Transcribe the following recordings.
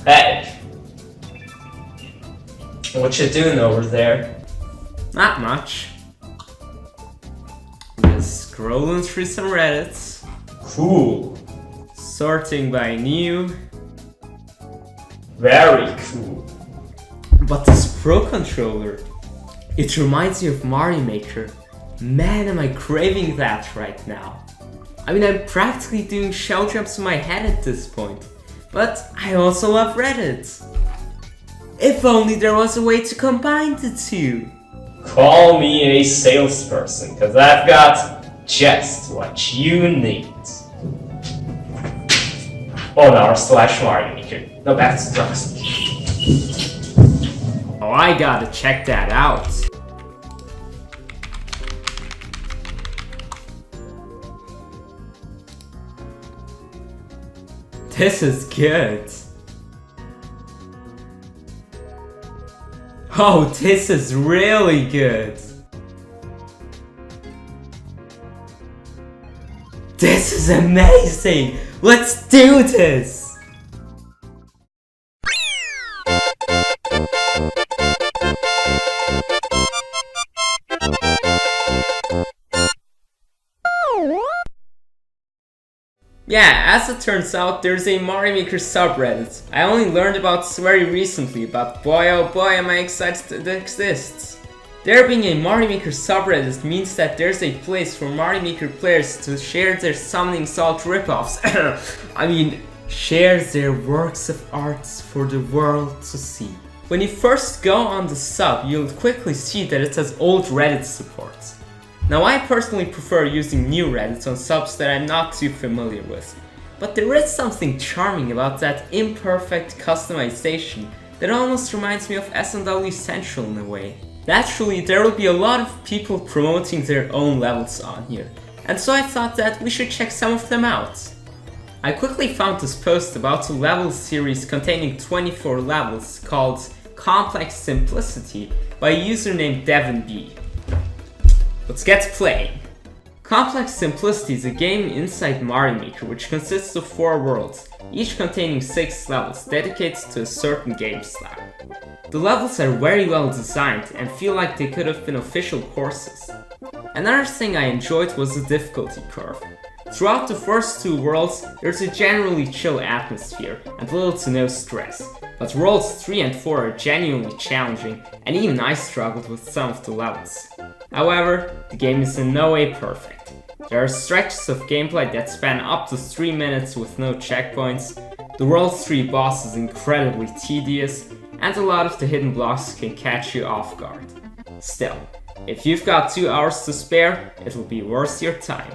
Hey! What you doing over there? Not much. Just scrolling through some Reddits. Cool. Sorting by new. Very cool. But this Pro Controller, it reminds me of MarioMaker. Man, am I craving that right now. I mean, I'm practically doing shell jumps in my head at this point. But I also love Reddit. If only there was a way to combine the two. Call me a salesperson, cause I've got just what you need. On r/MarioMaker. No, that's drugs. Oh, I gotta check that out. This is good. Oh, this is really good. This is amazing. Let's do this. Yeah, as it turns out, there's a MarioMaker subreddit. I only learned about this very recently, but boy oh boy am I excited it exists. There being a MarioMaker subreddit means that there's a place for MarioMaker players to share their Summoning Salt ripoffs. I mean, share their works of art for the world to see. When you first go on the sub, you'll quickly see that it has old Reddit support. Now I personally prefer using new Reddits on subs that I'm not too familiar with, but there is something charming about that imperfect customization that almost reminds me of S&W Central in a way. Naturally, there will be a lot of people promoting their own levels on here, and so I thought that we should check some of them out. I quickly found this post about a level series containing 24 levels called Complex Simplicity by a user named DevonB. Let's get playing! Complex Simplicity is a game inside MarioMaker which consists of 4 worlds, each containing 6 levels dedicated to a certain game style. The levels are very well designed and feel like they could have been official courses. Another thing I enjoyed was the difficulty curve. Throughout the first 2 worlds, there's a generally chill atmosphere and little to no stress, but worlds 3 and 4 are genuinely challenging, and even I struggled with some of the levels. However, the game is in no way perfect. There are stretches of gameplay that span up to 3 minutes with no checkpoints, the World 3 boss is incredibly tedious, and a lot of the hidden blocks can catch you off guard. Still, if you've got 2 hours to spare, it'll be worth your time.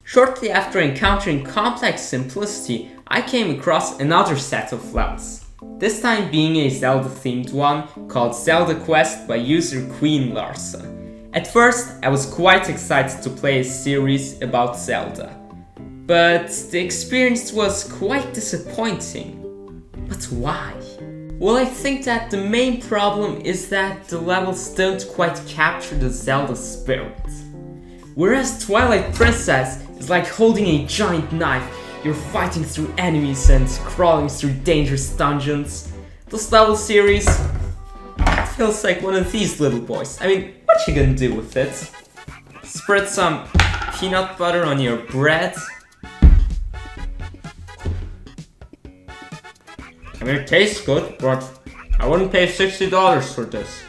Shortly after encountering Complex Simplicity, I came across another set of levels. This time being a Zelda-themed one called Zelda Quest by user Queen Larsa. At first, I was quite excited to play a series about Zelda, but the experience was quite disappointing. But why? Well, I think that the main problem is that the levels don't quite capture the Zelda spirit. Whereas Twilight Princess is like holding a giant knife. You're fighting through enemies and crawling through dangerous dungeons. This level series feels like one of these little boys. I mean, what you gonna do with it? Spread some peanut butter on your bread? I mean, it tastes good, but I wouldn't pay $60 for this.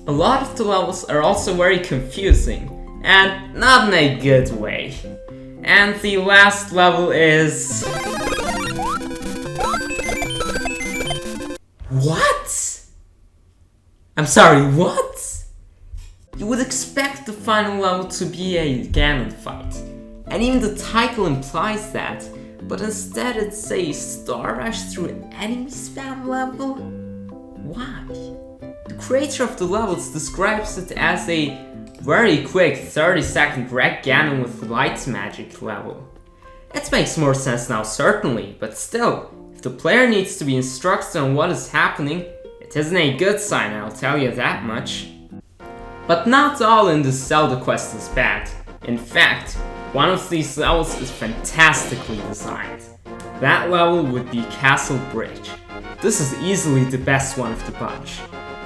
A lot of the levels are also very confusing, and not in a good way. And the last level is... What? I'm sorry, what? You would expect the final level to be a Ganon fight, and even the title implies that, but instead it's a Star Rush through an enemy spam level? Why? The creator of the levels describes it as a very quick 30-second wreck Ganon with light magic level. It makes more sense now certainly, but still, if the player needs to be instructed on what is happening, it isn't a good sign, I'll tell you that much. But not all in this Zelda quest is bad. In fact, one of these levels is fantastically designed. That level would be Castle Bridge. This is easily the best one of the bunch.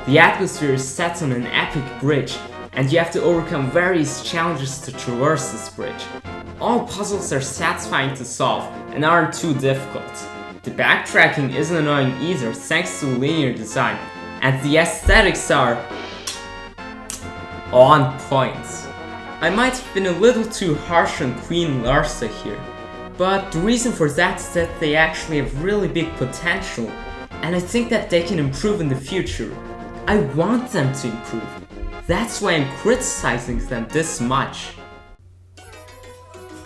The atmosphere is set on an epic bridge, and you have to overcome various challenges to traverse this bridge. All puzzles are satisfying to solve and aren't too difficult. The backtracking isn't annoying either thanks to linear design, and the aesthetics are on point. I might have been a little too harsh on Queen Larsa here, but the reason for that is that they actually have really big potential, and I think that they can improve in the future. I want them to improve. That's why I'm criticizing them this much.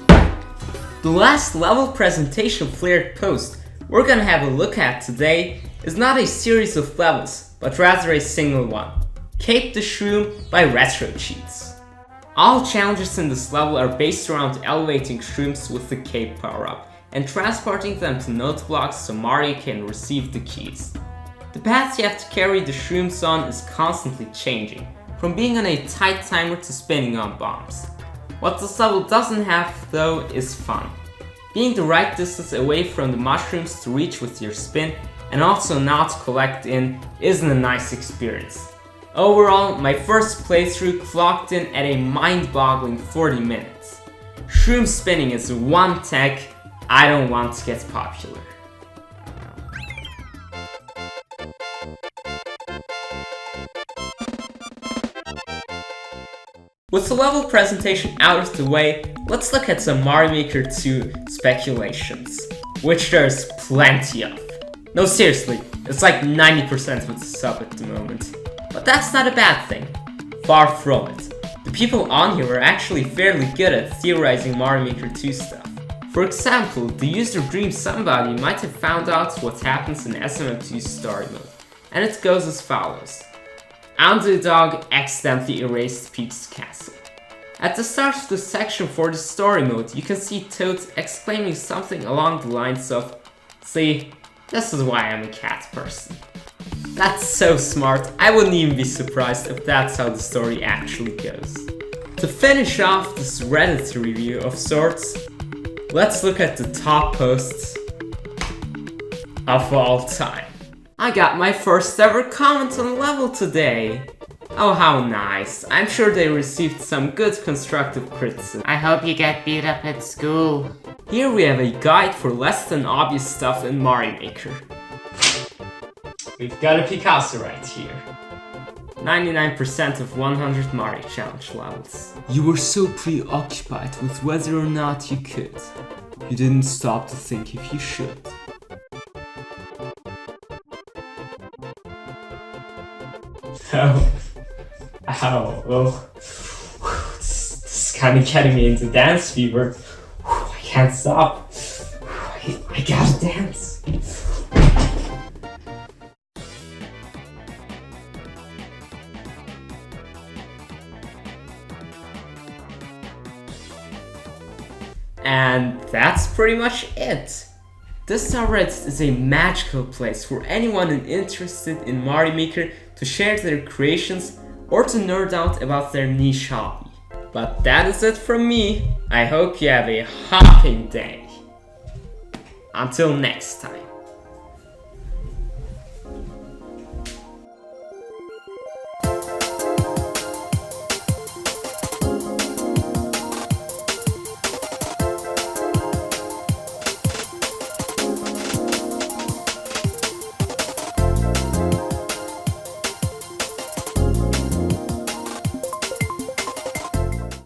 The last level presentation flared post we're gonna have a look at today is not a series of levels, but rather a single one. Cape the Shroom by Retro Cheats. All challenges in this level are based around elevating shrooms with the cape power-up and transporting them to note blocks so Mario can receive the keys. The path you have to carry the shrooms on is constantly changing, from being on a tight timer to spinning on bombs. What this level doesn't have though is fun. Being the right distance away from the mushrooms to reach with your spin and also not collect in isn't a nice experience. Overall, my first playthrough clocked in at a mind-boggling 40 minutes. Shroom spinning is one tech I don't want to get popular. With the level presentation out of the way, let's look at some Mario Maker 2 speculations, which there's plenty of. No, seriously, it's like 90% with the sub at the moment. But that's not a bad thing. Far from it. The people on here are actually fairly good at theorizing Mario Maker 2 stuff. For example, the user Dream Somebody might have found out what happens in SMM2's story mode, and it goes as follows. Underdog accidentally erased Peach's castle. At the start of the section for the story mode, you can see Toad exclaiming something along the lines of, "See, this is why I'm a cat person." That's so smart, I wouldn't even be surprised if that's how the story actually goes. To finish off this Reddit review of sorts, let's look at the top posts of all time. I got my first ever comment on level today. Oh, how nice. I'm sure they received some good constructive criticism. I hope you get beat up at school. Here we have a guide for less than obvious stuff in Mario Maker. We've got a Picasso right here. 99% of 100 Mario Challenge levels. You were so preoccupied with whether or not you could. You didn't stop to think if you should. Oh, this is kind of getting me into dance fever. I can't stop. I gotta dance. And that's pretty much it. This subreddit is a magical place for anyone interested in Mario Maker to share their creations or to nerd out about their niche hobby. But that is it from me. I hope you have a hopping day. Until next time.